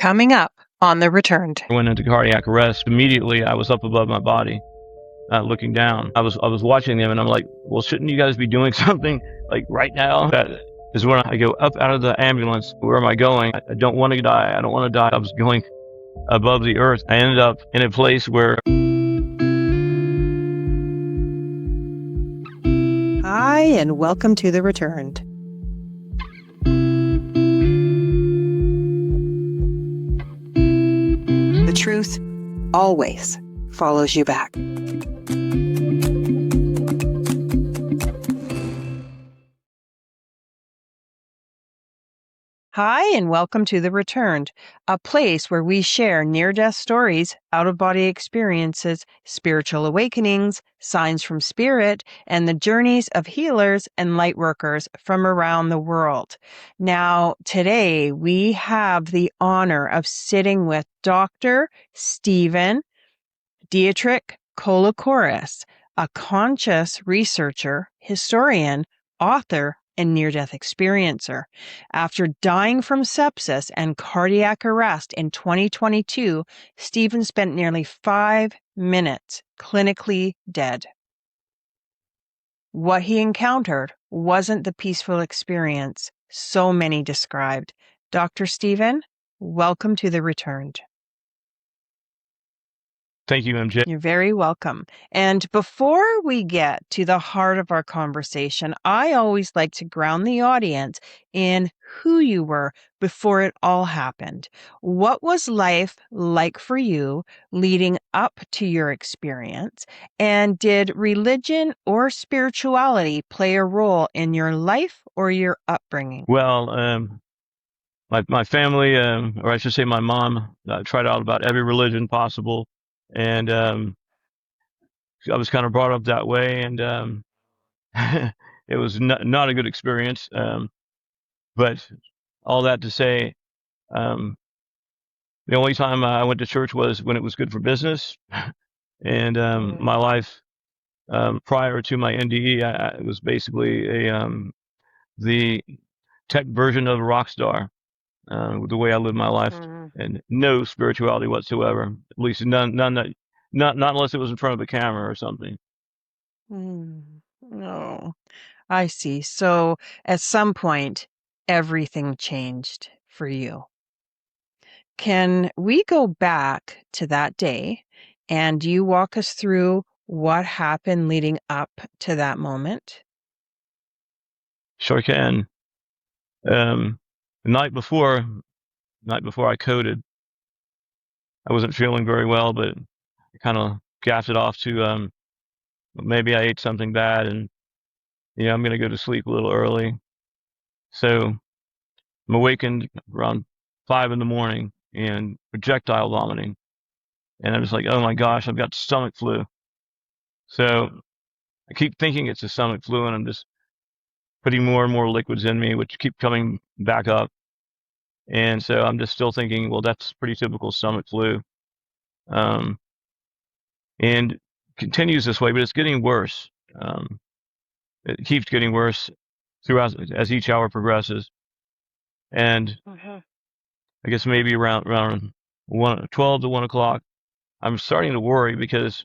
Coming up on The Returned. I went into cardiac arrest. Immediately, I was up above my body, looking down. I was watching them, and I'm like, well, shouldn't you guys be doing something like right now? That is when I go up out of the ambulance. Where am I going? I don't want to die. I don't want to die. I was going above the earth. I ended up in a place where... Hi, and welcome to The Returned. The truth always follows you back. Hi, and welcome to The Returned, a place where we share near-death stories, out-of-body experiences, spiritual awakenings, signs from spirit, and the journeys of healers and light workers from around the world. Now, today we have the honor of sitting with Dr. Stephen Dietrich Kolokoris, a conscious researcher, historian, author, and near-death experiencer. After dying from sepsis and cardiac arrest in 2022, Stephen spent nearly 5 minutes clinically dead. What he encountered wasn't the peaceful experience so many described. Dr. Stephen, welcome to The Returned. Thank you, MJ. You're very welcome. And before we get to the heart of our conversation, I always like to ground the audience in who you were before it all happened. What was life like for you leading up to your experience? And did religion or spirituality play a role in your life or your upbringing? Well, my family, or I should say my mom, tried out about every religion possible. And I was kind of brought up that way, and it was not a good experience. But all that to say, the only time I went to church was when it was good for business. And my life prior to my NDE, it was basically the tech version of a rock star. The way I lived my life, and no spirituality whatsoever. At least none that not unless it was in front of a camera or something. No, I see. So at some point, everything changed for you. Can we go back to that day and you walk us through what happened leading up to that moment? Sure can. The night before I coded, I wasn't feeling very well, but I kind of gassed it off to maybe I ate something bad, and I'm gonna go to sleep a little early. So I'm awakened around 5 in the morning and projectile vomiting, and I'm just like, oh my gosh, I've got stomach flu. So I keep thinking it's a stomach flu, and I'm just putting more and more liquids in me, which keep coming back up. And so I'm just still thinking, well, that's pretty typical stomach flu. And continues this way, but it's getting worse. It keeps getting worse throughout as each hour progresses. And I guess maybe around 12 to 1 o'clock, I'm starting to worry because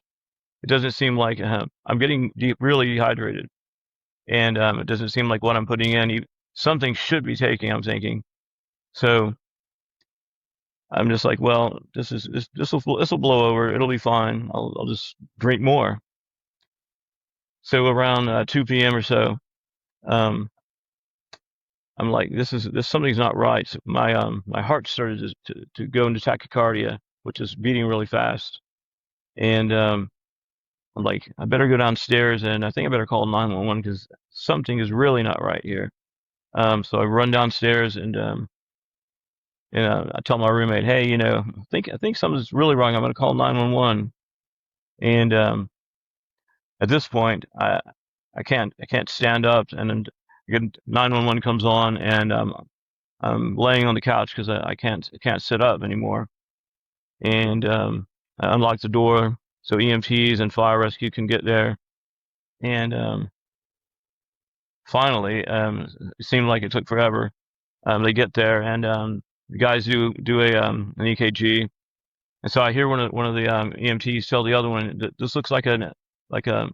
it doesn't seem like I'm getting really dehydrated. And it doesn't seem like what I'm putting in, something should be taking, I'm thinking. So I'm just like, well, this will blow over. It'll be fine. I'll just drink more. So around 2 p.m. or so, I'm like, this something's not right. So my heart started to go into tachycardia, which is beating really fast. And I'm like, I better go downstairs, and I think I better call 911 because something is really not right here. So I run downstairs, and I tell my roommate, hey, I think something's really wrong. I'm going to call 911. And at this point, I can't stand up, and then again 911 comes on, and I'm laying on the couch because I can't sit up anymore. And I unlock the door so EMTs and fire rescue can get there. And finally, it seemed like it took forever. They get there, and the guys do an EKG, and so I hear one of the EMTs tell the other one, "This looks like a like a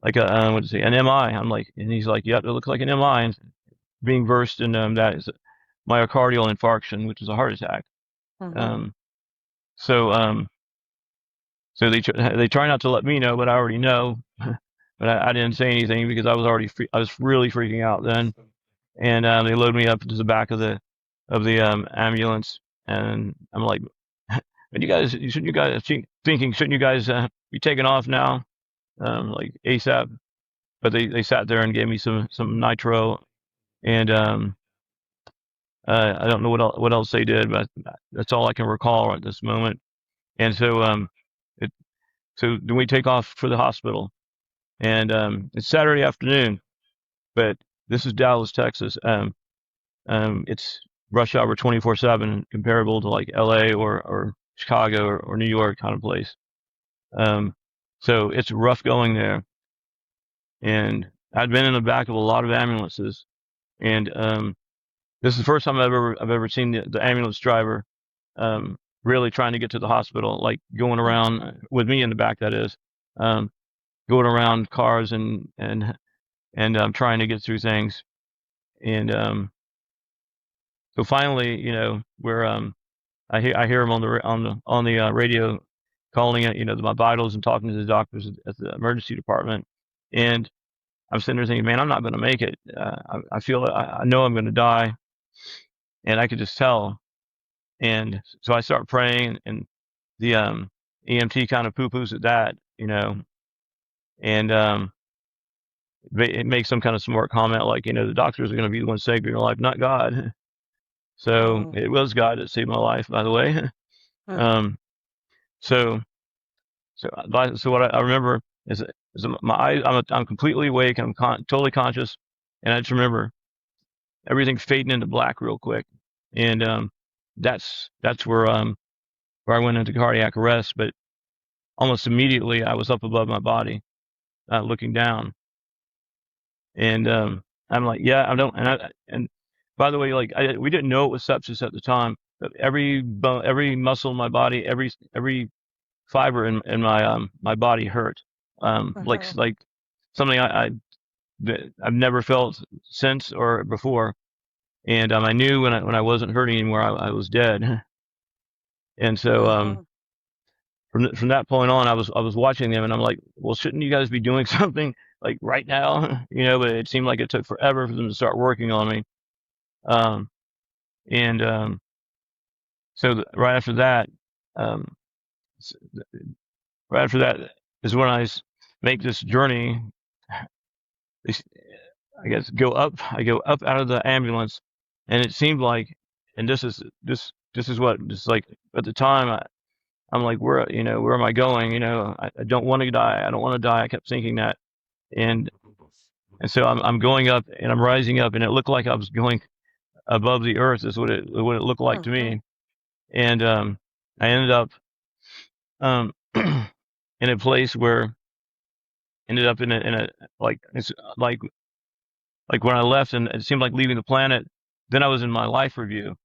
what is it, an MI." I'm like, and he's like, "Yep, it looks like an MI." And being versed in that is myocardial infarction, which is a heart attack. Um, so so they try not to let me know, but I already know. But I didn't say anything because I was already I was really freaking out then. And they load me up into the back of the ambulance, and I'm like, shouldn't you guys be taking off now, like ASAP? But they sat there and gave me some nitro, and I don't know what else they did, but that's all I can recall at this moment. And so it, so then we take off for the hospital, and it's Saturday afternoon, but this is Dallas, Texas. It's rush hour 24/7, comparable to like LA or Chicago or New York kind of place. Um, so it's rough going there. And I'd been in the back of a lot of ambulances, and this is the first time I've ever seen the ambulance driver really trying to get to the hospital, like going around with me in the back. That is, um, going around cars and trying to get through things. And so finally, where I hear him on the radio calling it, my vitals and talking to the doctors at the emergency department. And I'm sitting there thinking, man, I'm not going to make it. I feel I know I'm going to die, and I could just tell. And so I start praying, and the EMT kind of poo-poos at that, and it makes some kind of smart comment like, the doctors are going to be the ones saving your life, not God. So it was God that saved my life, by the way. um, so so what I remember is my eyes. I'm completely awake. I'm totally conscious, and I just remember everything fading into black real quick, and that's where I went into cardiac arrest. But almost immediately, I was up above my body, looking down, and I'm like, yeah, I don't. And by the way, like we didn't know it was sepsis at the time, but every bone, every muscle in my body, every fiber in my body hurt, like something that I've never felt since or before. And I knew when I wasn't hurting anymore, I was dead. And so from that point on, I was watching them, and I'm like, well, shouldn't you guys be doing something like right now? But it seemed like it took forever for them to start working on me. Um, and so right after that, um, right after that is when I make this journey. I guess I go up out of the ambulance, and it seemed like, and this is what, just like at the time, I'm like, where am I going? I don't want to die. I don't want to die. I kept thinking that. And so I'm going up, and I'm rising up, and it looked like I was going above the earth is what it looked like to me. And I ended up in a place where ended up in a like it's like when I left, and it seemed like leaving the planet. Then I was in my life review.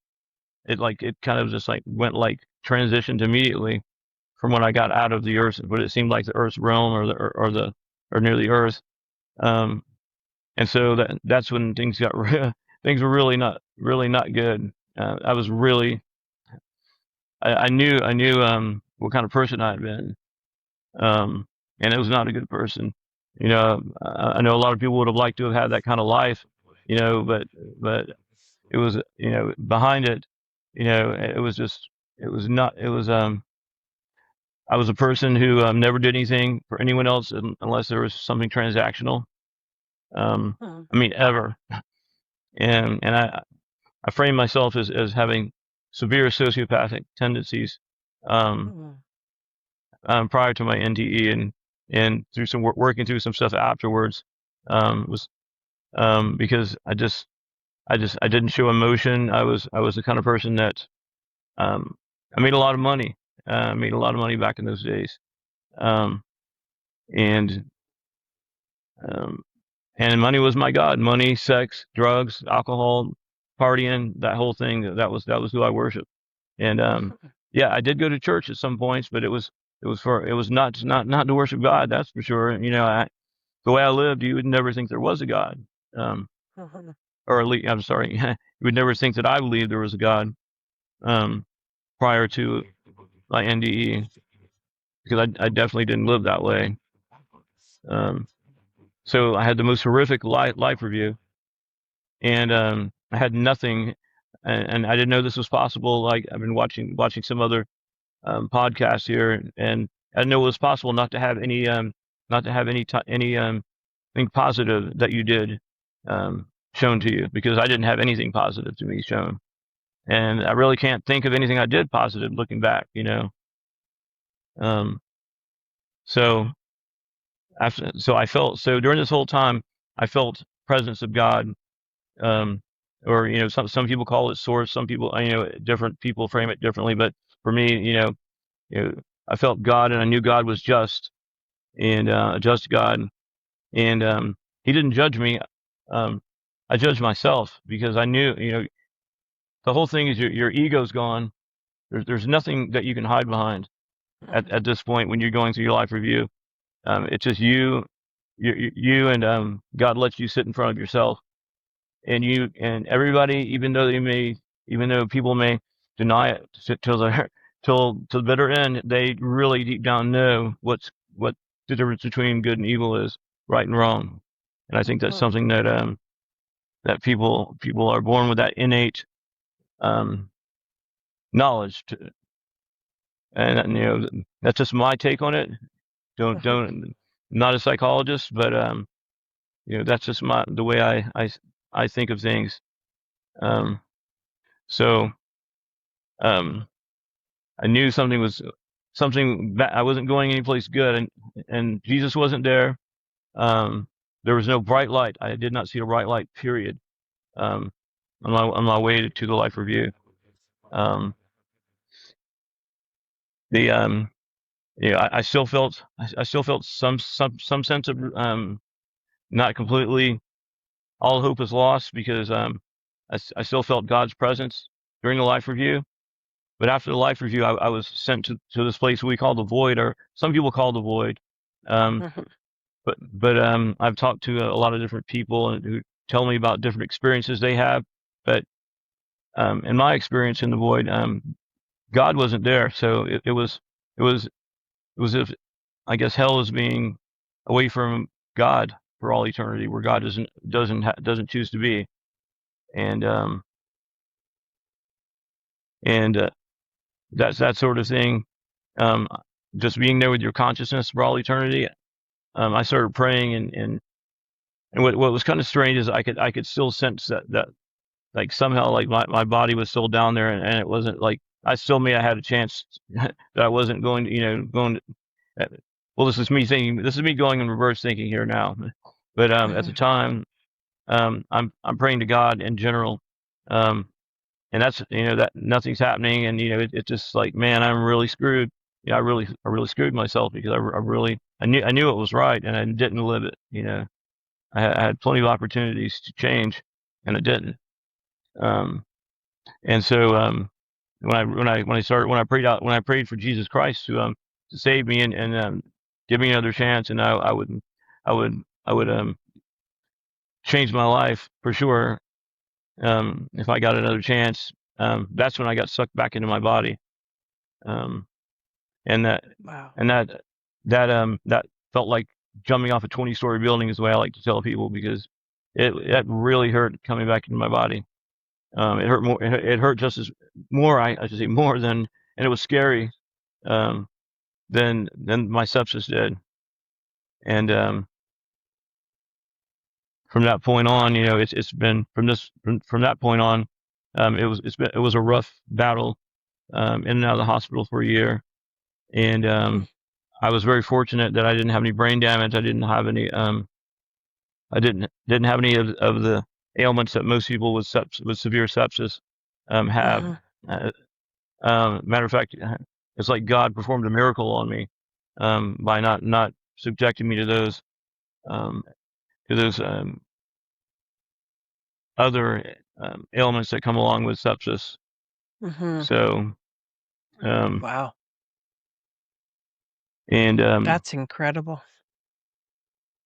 It kind of just like went like transitioned immediately from when I got out of the earth, but it seemed like the earth's realm or near the earth. Um, and so that's when things got things were really not good. I was really I knew what kind of person I had been, and it was not a good person. I know a lot of people would have liked to have had that kind of life, but it was, behind it, it was just, it was not, it was, I was a person who never did anything for anyone else unless there was something transactional. I mean, ever. And I frame myself as having severe sociopathic tendencies, um, prior to my NDE, and through some working through some stuff afterwards, was, because I didn't show emotion. I was the kind of person that, I made a lot of money. Made a lot of money back in those days. Um, and um, and money was my god. Money, sex, drugs, alcohol, partying, that whole thing. That was who I worshiped. And yeah, I did go to church at some points, but it was not to worship God. That's for sure. The way I lived, you would never think there was a God. Or at least, I'm sorry, you would never think that I believed there was a God prior to my NDE, because I definitely didn't live that way. So I had the most horrific life review, and I had nothing, and I didn't know this was possible. Like, I've been watching some other podcasts here, and I didn't know it was possible not to have any thing positive that you did shown to you, because I didn't have anything positive to me shown, and I really can't think of anything I did positive looking back. Um, so so during this whole time, I felt presence of God. um, or some people call it source. Some people, different people frame it differently, but for me, I felt God, and I knew God was just, and a just God, and He didn't judge me. I judged myself, because I knew, the whole thing is your ego's gone. There's nothing that you can hide behind at this point when you're going through your life review. It's just you, and God lets you sit in front of yourself, and everybody, even though people may deny it till the bitter end, they really deep down know what the difference between good and evil is, right and wrong. And I think that's something that people are born with, that innate knowledge and that's just my take on it. Don't Not a psychologist, but that's just the way I think of things. Um, so I knew something that I wasn't going anyplace good, and Jesus wasn't there. There was no bright light. I did not see a bright light, period. Um, on my way to the life review. Um, the I still felt some sense of not completely all hope is lost, because I still felt God's presence during the life review. But after the life review, I was sent to this place we call the void, or some people call the void. But I've talked to a lot of different people who tell me about different experiences they have. But in my experience in the void, God wasn't there. So it was if, I guess, hell is being away from God for all eternity, where God doesn't choose to be. And that's that sort of thing. Just being there with your consciousness for all eternity. I started praying, and what was kind of strange is I could still sense that like somehow, like my body was still down there, and it wasn't like I had a chance that I wasn't going to, well, this is me going in reverse thinking here now. But at the time, I'm praying to God in general, and that's, that nothing's happening, and it's just like, man, I'm really screwed. I really screwed myself, because I knew it was right, and I didn't live it. I had plenty of opportunities to change, and I didn't. And so when I prayed for Jesus Christ to save me, and give me another chance, and I would change my life for sure, if I got another chance. That's when I got sucked back into my body, um, and that Wow. and that felt like jumping off a 20-story building, is the way I like to tell people, because it really hurt coming back into my body. It hurt more. It hurt just as more. I should say more than, and it was scary, than my sepsis did. And from that point on, it's been from that point on, it was a rough battle, in and out of the hospital for a year, and I was very fortunate that I didn't have any brain damage. I didn't have any have any of the ailments that most people with severe sepsis have. Matter of fact, it's like God performed a miracle on me, by not subjecting me to those um, other ailments that come along with sepsis. Mm-hmm. So, Wow. and That's incredible.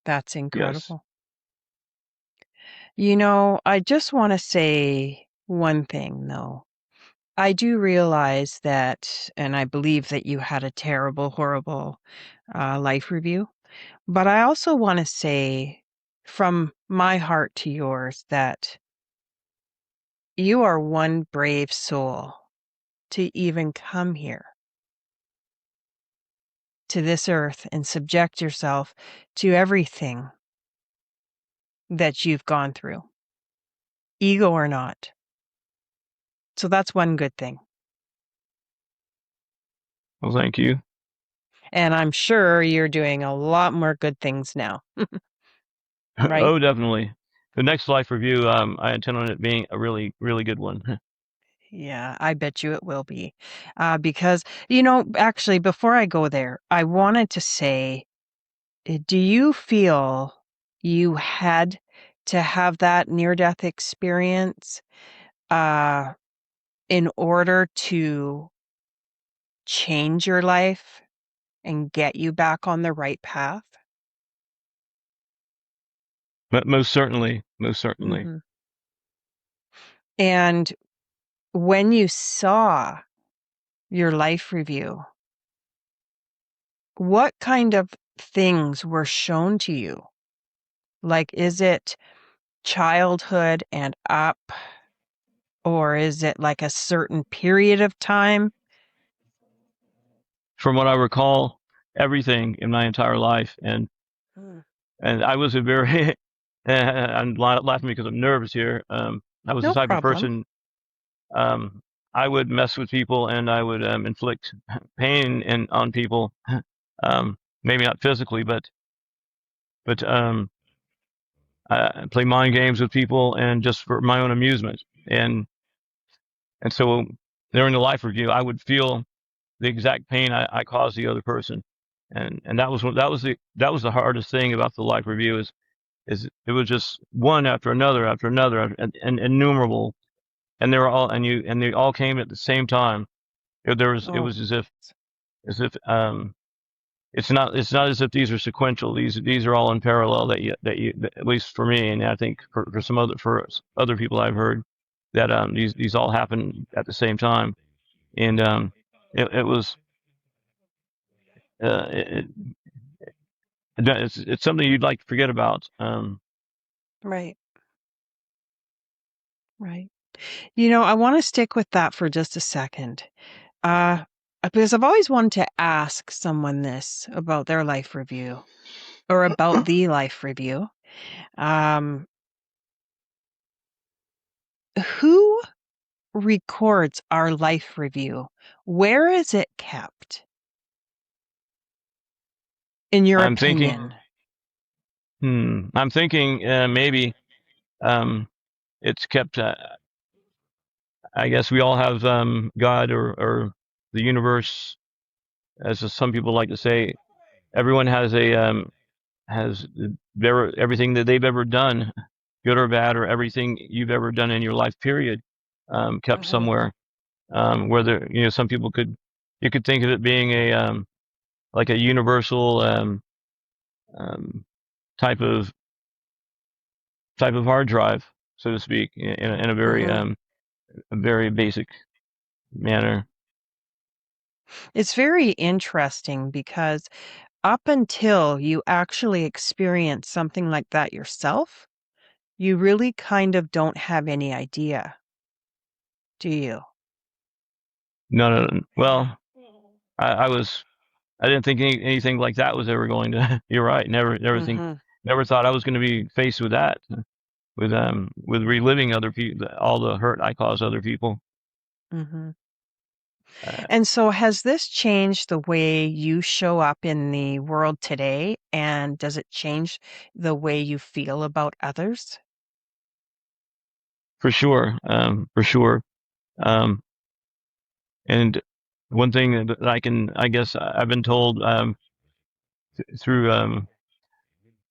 That's yes, incredible. I just want to say one thing, though. I do realize that, and I believe that you had a terrible, horrible life review. But I also want to say from my heart to yours that you are one brave soul to even come here to this earth and subject yourself to everything that you've gone through, ego or not. So that's one good thing. well, thank you. And I'm sure you're doing a lot more good things now, right? Oh, definitely. The next life review, I intend on it being a really, really good one. Yeah, I bet you it will be. Because, actually, before I go there, I wanted to say, do you feel you had to have that near-death experience uh, in order to change your life and get you back on the right path? But most certainly, most certainly. Hmm. And when you saw your life review, what kind of things were shown to you? Like, is it childhood and up, or is it like a certain period of time? From what I recall, everything in my entire life, Mm. and I was a very, I'm laughing because I'm nervous here. I was the No type of problem. person, um, I would mess with people and I would inflict pain on people, maybe not physically, but play mind games with people and just for my own amusement. And so during the life review, I would feel the exact pain I caused the other person, and that was the hardest thing about the life review is it was just one after another, and innumerable, and they were all and they all came at the same time. It Oh, was as if it's not as if these are sequential. These are all in parallel that at least for me, and I think for other people I've heard that these all happen at the same time, and it was uh, it, it's something you'd like to forget about. right, right. I want to stick with that for just a second. Uh, because I've always wanted to ask someone this about their life review or about the life review. Um, who records our life review? Where is it kept, in your I'm thinking, opinion? I'm thinking maybe um, it's kept. I guess we all have God or the universe, as some people like to say. Everyone has everything that they've ever done, good or bad, or everything you've ever done in your life period, kept Hmm. somewhere. Whether some people you could think of it being a like a universal um, type of hard drive, so to speak, in Hmm. a very basic manner. It's very interesting because up until you actually experience something like that yourself, you really kind of don't have any idea, do you? No, no, no. Well, I was I didn't think anything like that was ever going to. You're right. Hmm. Never thought I was going to be faced with that. With reliving other people, all the hurt I caused other people. Hmm. Uh, And so has this changed the way you show up in the world today? And does it change the way you feel about others? for sure, for sure. Um, and one thing that I guess I've been told through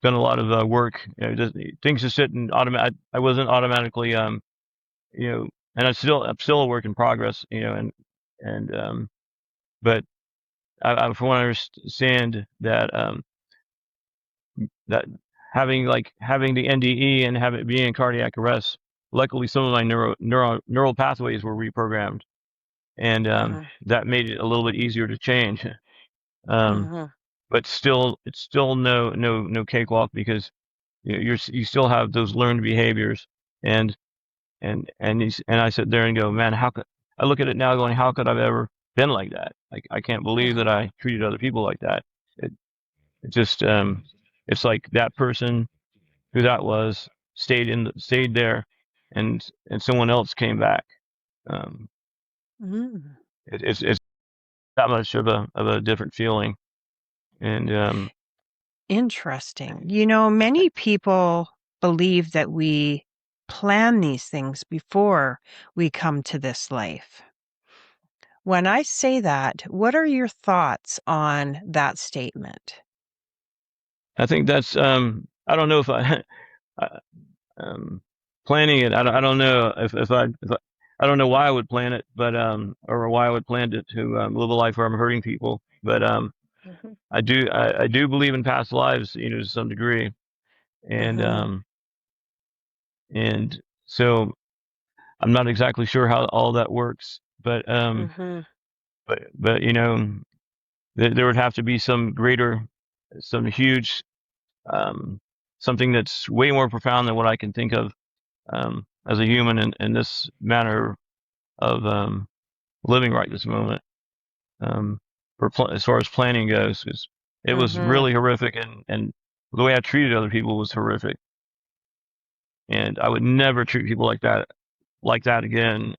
done a lot of work. Just, things just didn't automatic. I wasn't automatically. and I'm still a work in progress, but from what I understand that having the NDE and have it being in cardiac arrest, luckily some of my neural pathways were reprogrammed, and that made it a little bit easier to change. But still, it's still no cakewalk, because you still have those learned behaviors, and I sit there and go, man, how could I look at it now going, how could I've ever been like that? Like, I can't believe that I treated other people like that. It just it's like that person who that was stayed there, and someone else came back. Um, it's that much of a different feeling, and Interesting. Many people believe that we plan these things before we come to this life. When I say that, what are your thoughts on that statement? I think that's I don't know if I planning it. I don't know if I don't know why I would plan it, but or why I would plan to live a life where I'm hurting people. But I do believe in past lives, to some degree, and and so I'm not exactly sure how all that works, but there would have to be some huge, something that's way more profound than what I can think of as a human in this manner of living right this moment. As far as planning goes, 'cause it was really horrific, and the way I treated other people was horrific, and I would never treat people like that again.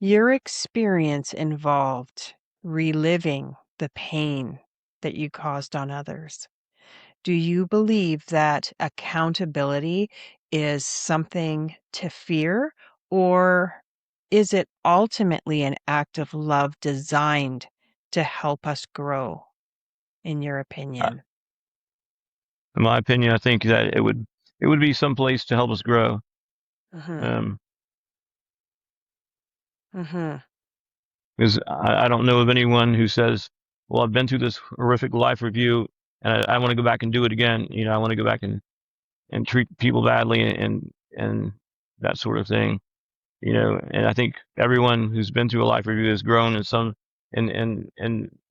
Your experience involved reliving the pain that you caused on others. Do you believe that accountability is something to fear, or is it ultimately an act of love designed to help us grow, in your opinion? In my opinion, I think that it would be some place to help us grow. Mhm. Um, Mhm. because I don't know of anyone who says, "Well, I've been through this horrific life review, and I want to go back and do it again." I want to go back and treat people badly, and that sort of thing. And I think everyone who's been through a life review has grown in some, and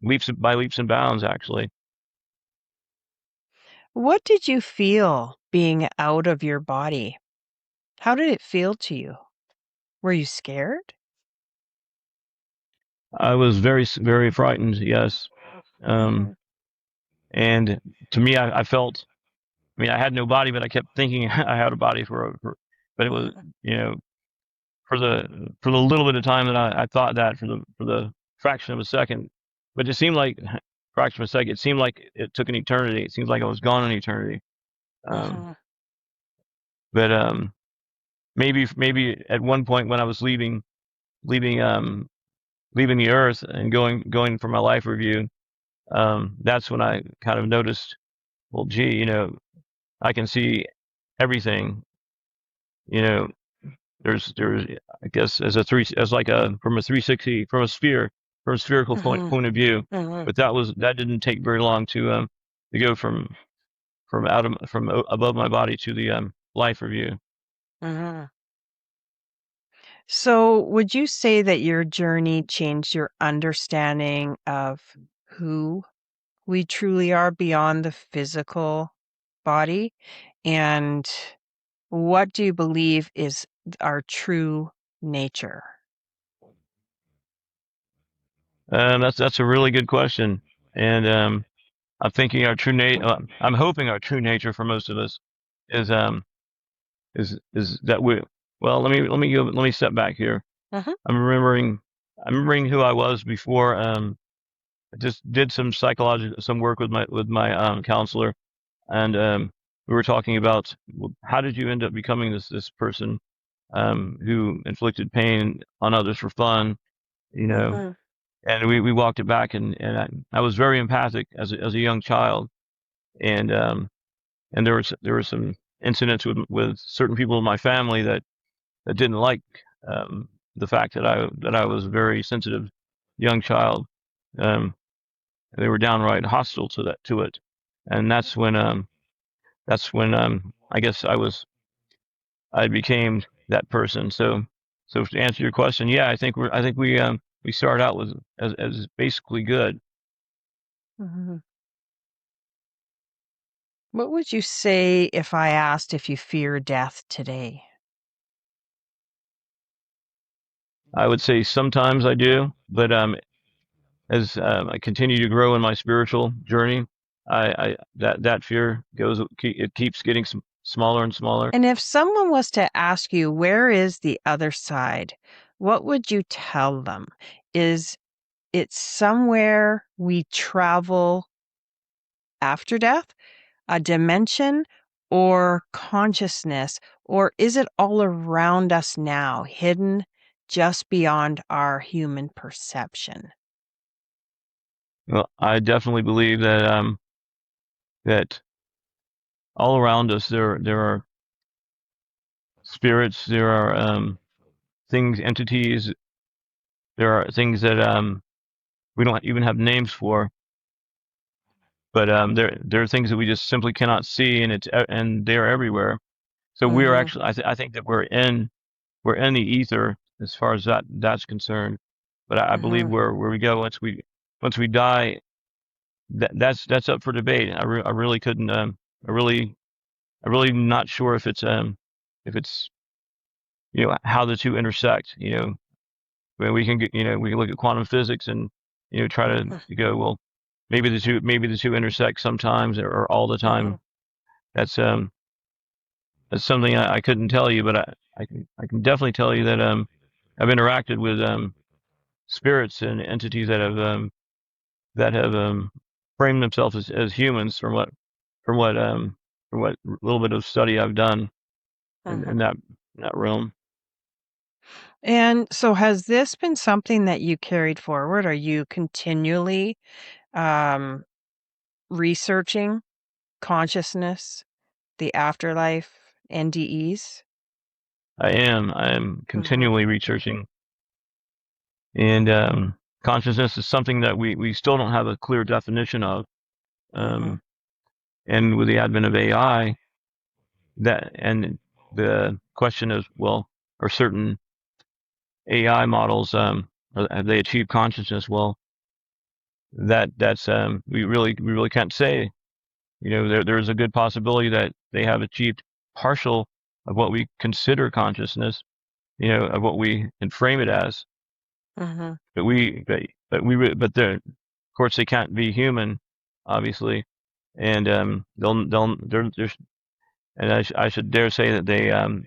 leaps and bounds, actually. What did you feel being out of your body? How did it feel to you? Were you scared? I was very frightened, yes. Um, Mhm. and to me, I felt, I mean, I had no body, but I kept thinking I had a body but it was, Mhm. you know, for the little bit of time that I thought that, for the fraction of a second, but it seemed like fraction of a second. It seemed like it took an eternity. It seems like I was gone in eternity. Um, Mhm. but maybe at one point when I was leaving leaving the earth and going for my life review, that's when I kind of noticed, well, gee, I can see everything. You know, there's I guess as like a from a 360 from a spherical Mhm. point of view. Mhm. But that didn't take very long to go from above my body to the life review. Mhm. So, would you say that your journey changed your understanding of who we truly are beyond the physical body? And what do you believe is our true nature? That's a really good question, and I'm thinking I'm hoping our true nature for most of us is is that we. Well, let me step back here. Mhm. I'm remembering I'm remembering who I was before. I just did some work with my counselor, and we were talking about, well, how did you end up becoming this person who inflicted pain on others for fun, you know? Mhm. And we walked it back, and I was very empathic as a young child, and there was some incidents with certain people in my family that didn't like the fact that I was a very sensitive young child. They were downright hostile to it, and that's when I guess I became that person. So to answer your question, yeah, I think we start out with as basically good. Mhm. What would you say if I asked if you fear death today? I would say sometimes I do, but as I continue to grow in my spiritual journey, I that fear it keeps getting smaller and smaller. And if someone was to ask you, where is the other side? What would you tell them? Is it somewhere we travel after death, a dimension, or consciousness? Or is it all around us now, hidden just beyond our human perception? Well, I definitely believe that all around us there are spirits, there are things, entities, there are things that we don't even have names for, but there are things that we just simply cannot see, and they're everywhere. So we are Mhm, actually I think that we're in the ether as far as that's concerned. But I believe mhm, where we go once we die, that's up for debate. I really couldn't I really not sure if it's how the two intersect. When we can get we can look at quantum physics and try mhm, to go, well, maybe the two intersect sometimes or all the mhm, time. That's that's something I couldn't tell you, but I can definitely tell you that I've interacted with spirits and entities that have framed themselves as humans from what from what little bit of study I've done mhm. in that realm. And so has this been something that you carried forward? Are you continually um, researching consciousness, the afterlife, NDEs? I am Mhm, continually researching, and consciousness is something that we still don't have a clear definition of. mhm, Um, and with the advent of AI, that and the question is, well, are certain AI models have they achieved consciousness? Well, that's we really can't say. There's a good possibility that they have achieved partial of what we consider consciousness, of what we can frame it as. mhm, But of course they can't be human, obviously, and they'll there's and I should dare say that um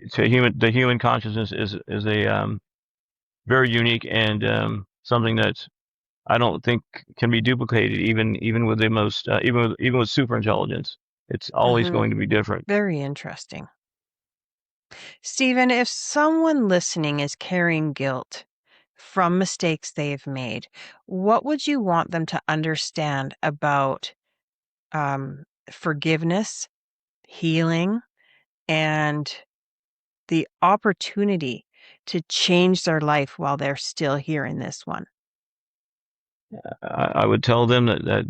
so the human consciousness is a very unique and something that I don't think can be duplicated even with the most even with super intelligence. It's always mhm. going to be different. Very interesting. Stephen, if someone listening is carrying guilt from mistakes they've made, what would you want them to understand about forgiveness, healing, and the opportunity to change their life while they're still here in this one? I would tell them that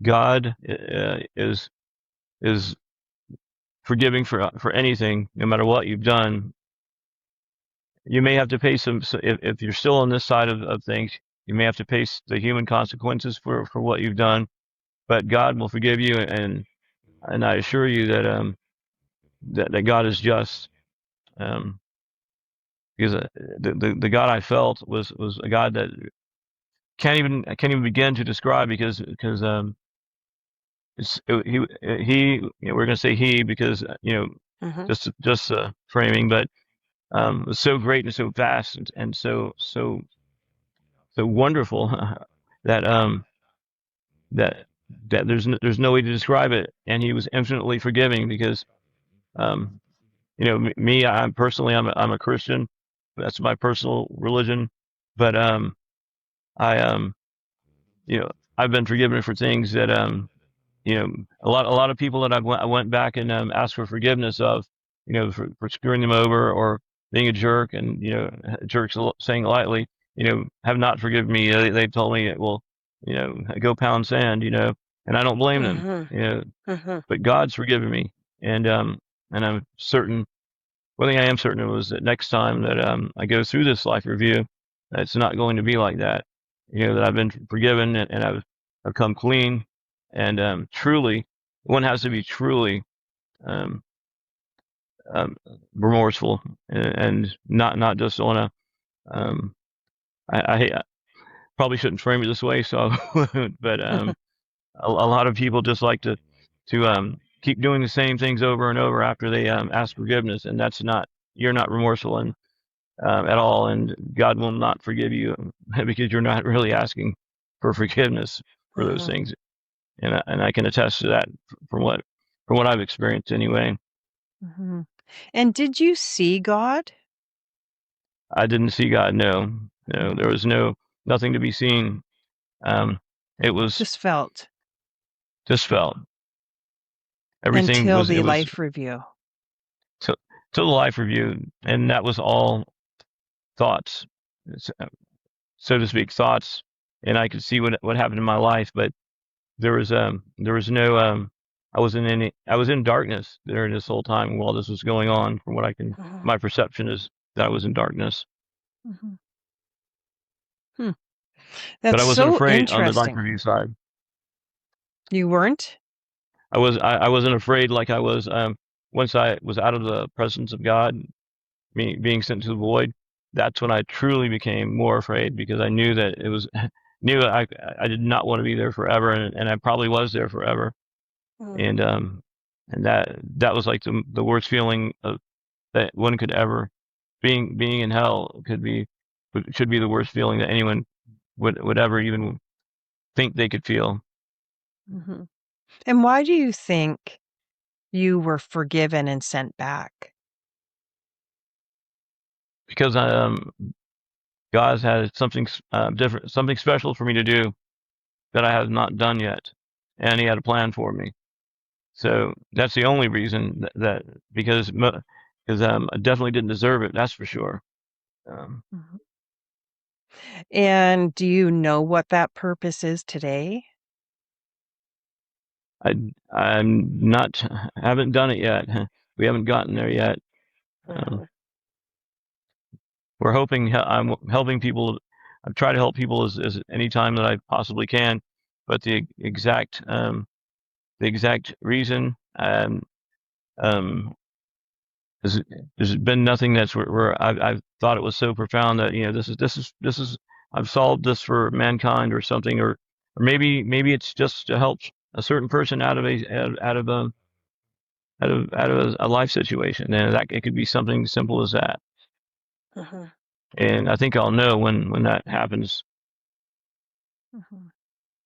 God is forgiving for anything, no matter what you've done. You may have to pay if you're still on this side of things. You may have to pay the human consequences for what you've done, but God will forgive you, and I assure you that that God is just. Um, because the God I felt was a God that I can't even begin to describe because we're gonna say he because Hmm. just framing, but it was so great and so vast and so wonderful that that there's no way to describe it, and he was infinitely forgiving because um, me, I'm personally I'm a Christian. That's my personal religion, but I I've been forgiven for things that a lot of people that I went back and asked for forgiveness of, for screwing them over or being a jerk, and jerks saying lightly, have not forgiven me. They've told me, well, go pound sand, and I don't blame them, but God's forgiven me, and I'm certain. One thing I am certain of is that next time that I go through this life review, it's not going to be like that. That I've been forgiven, and I've come clean, and truly, one has to be truly um, remorseful, and not just on a. Um, I probably shouldn't frame it this way, so but a lot of people just like to keep doing the same things over and over after they ask forgiveness, and that's not, you're not remorseful and at all, and God will not forgive you because you're not really asking for forgiveness for those things, and I can attest to that from what I've experienced anyway. And did you see God? I didn't see God. No, there was nothing to be seen. It was Just felt just felt. Everything until was, the it was life review. till the life review, and that was all thoughts, so to speak, thoughts, and I could see what happened in my life, but there was no I was in darkness during this whole time while this was going on. From what I can, my perception is that I was in darkness, Hmm. but That's I wasn't so afraid on the life interesting. review side. You weren't? I wasn't afraid like I was once I was out of the presence of God, being sent to the void. That's when I truly became more afraid, because I knew that it was knew I did not want to be there forever, and I probably was there forever, and that was like the worst feeling that one could ever, being in hell should be the worst feeling that anyone would ever even think they could feel. And why do you think you were forgiven and sent back? Because God's had something different, something special for me to do that I have not done yet, and He had a plan for me. So that's the only reason that because I definitely didn't deserve it. That's for sure. Um, And do you know what that purpose is today? I I'm not haven't done it yet. We haven't gotten there yet. Um, we're hoping. I'm helping people. I try to help people as any time that I possibly can, but the exact reason, um, there's been nothing that's where I've thought it was so profound that this is I've solved this for mankind or something, or maybe it's just to help a certain person out of a life situation, and that it could be something simple as that. And I think I'll know when that happens.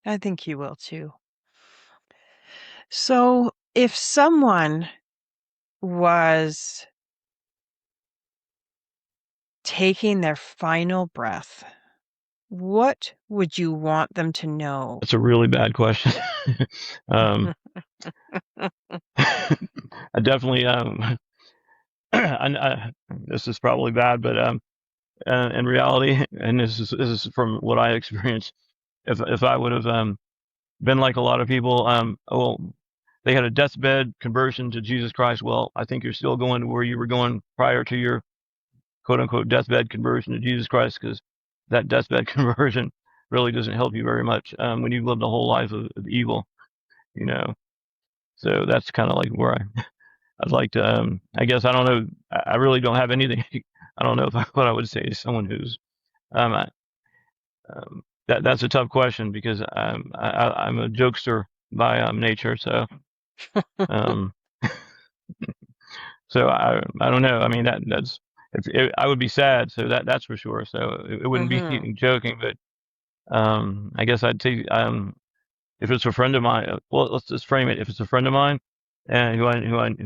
I think you will too. So, if someone was taking their final breath, what would you want them to know? That's a really bad question. um, I definitely this is probably bad, but in reality, and this is from what I experienced. If I would have been like a lot of people, well, they had a deathbed conversion to Jesus Christ. Well, I think you're still going to where you were going prior to your quote unquote deathbed conversion to Jesus Christ, because that deathbed conversion really doesn't help you very much when you've lived a whole life of evil, you know. So that's kind of like where I'd like to. I guess I don't know. I really don't have anything. I don't know what I would say to someone who's I, that's a tough question, because I'm a jokester by nature. So um, I don't know. I mean that's I would be sad. So that's for sure. So it wouldn't be joking, but I guess I'd say if it's a friend of mine. Well, let's just frame it. If it's a friend of mine, and who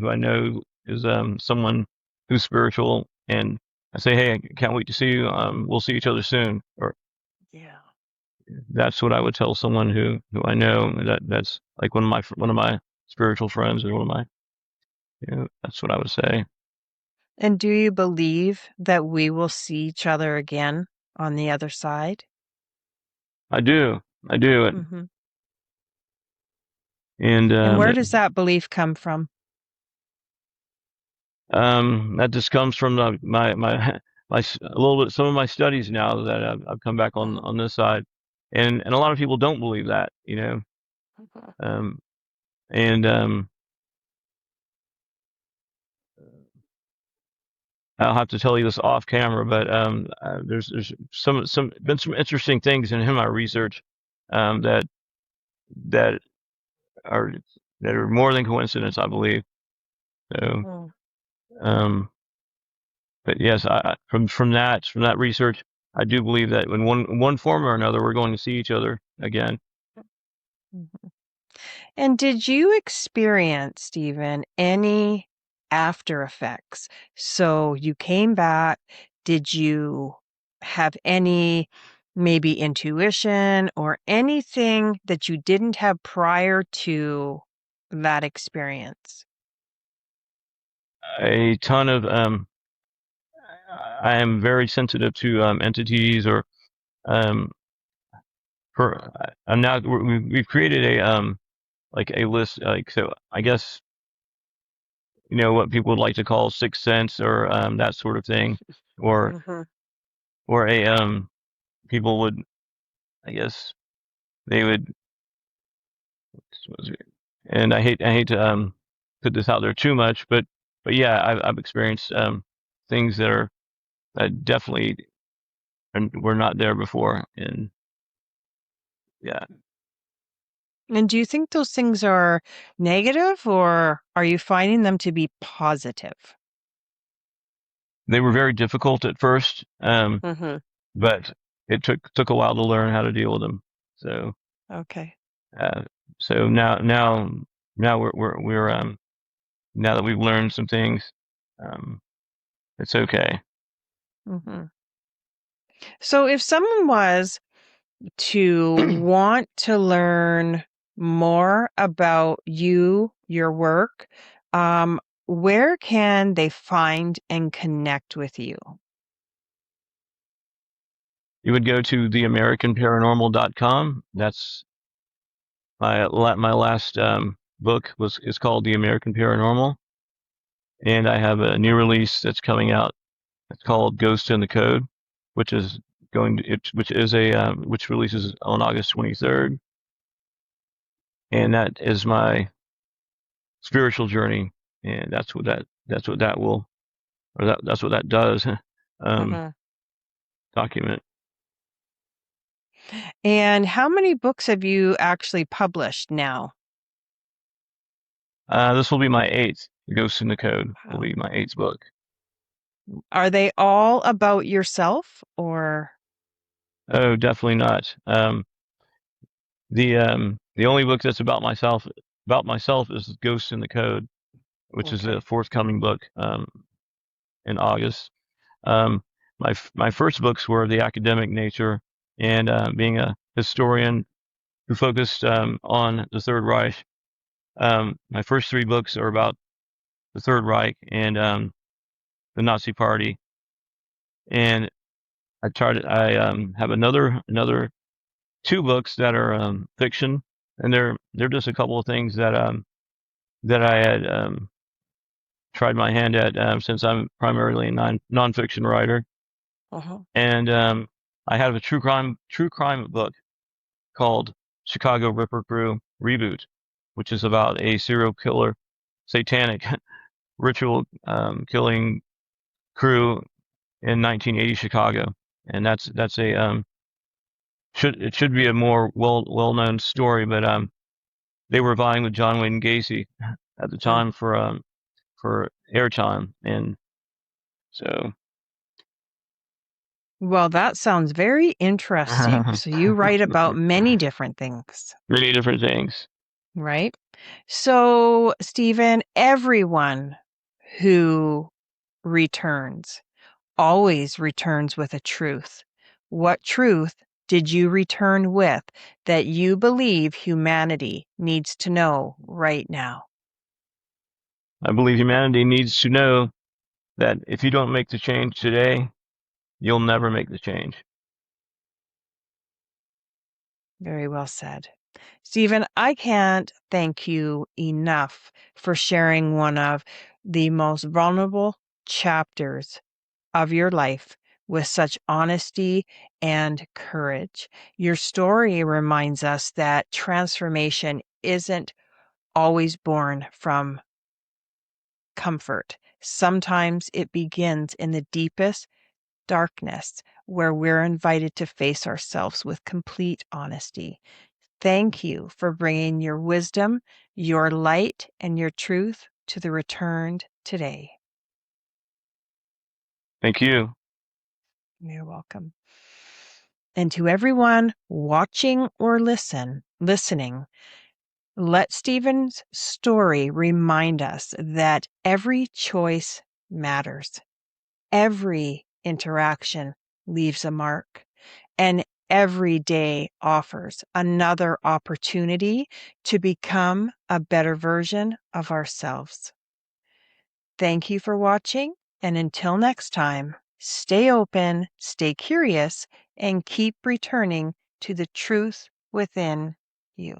I know is someone who's spiritual, and I say, hey, I can't wait to see you. We'll see each other soon, or Yeah. that's what I would tell someone who I know that's like one of my spiritual friends, or one of my, that's what I would say. And do you believe that we will see each other again on the other side? I do. Mm-hmm. And And where does that belief come from? that just comes from my a little bit, some of my studies now that I've come back on this side, and a lot of people don't believe that, um, and I'll have to tell you this off camera, but there's some been some interesting things in my research, that that are more than coincidence, I believe. So, um, but yes, from that research, I do believe that in one form or another, we're going to see each other again. Mhm. And did you experience, Stephen, any after effects? So you came back. Did you have any maybe intuition or anything that you didn't have prior to that experience? A ton of I am very sensitive to entities, or um, for I'm now we've created a like a list, like, so I guess what people would like to call sixth sense, or that sort of thing, or Mm-hmm. a people would, I guess they would, and I hate to put this out there too much, but yeah, I've experienced things that definitely were not there before, and yeah, And do you think those things are negative or are you finding them to be positive? they were very difficult at first, Mm-hmm. but it took a while to learn how to deal with them. So Okay. uh, now we're now that we've learned some things, um, it's okay. Mm-hmm. So if someone was to want to learn more about you, your work, where can they find and connect with you? You would go to theamericanparanormal.com. That's my last book is called The American Paranormal, and I have a new release that's coming out. It's called Ghost in the Code, which is which releases on August 23rd, and that is my spiritual journey, and that's what that will, or that's what that does, um, Mhm. document. And how many books have you actually published now? This will be my eighth. Ghost in the Code will Wow. be my eighth book. Are they all about yourself or? Oh, definitely not. The only book that's about myself is Ghost in the Code, which is a Okay. forthcoming book in August. Um, my first books were the academic nature, and being a historian who focused on the Third Reich. My first three books are about the Third Reich and the Nazi Party, and I have another two books that are fiction, and they're just a couple of things that I had tried my hand at, since I'm primarily a nonfiction writer. Uh-huh. And I have a true crime book called Chicago Ripper Crew Reboot, which is about a serial killer, satanic ritual killing crew in 1980 Chicago, and that's a should be a more well known story, but they were vying with John Wayne Gacy at the Mm. time for airtime, and so Well, that sounds very interesting. So you write about many different things, many different things. right? So, Stephen, everyone who returns always returns with a truth. What truth did you return with that you believe humanity needs to know right now? I believe humanity needs to know that if you don't make the change today, you'll never make the change. Very well said. Stephen, I can't thank you enough for sharing one of the most vulnerable chapters of your life with such honesty and courage. Your story reminds us that transformation isn't always born from comfort. Sometimes it begins in the deepest darkness, where we're invited to face ourselves with complete honesty. Thank you for bringing your wisdom, your light, and your truth to the returned today. Thank you. You're welcome. And to everyone watching or listening, let Stephen's story remind us that every choice matters. Every interaction leaves a mark, and every day offers another opportunity to become a better version of ourselves. Thank you for watching, and until next time, stay open, stay curious, and keep returning to the truth within you.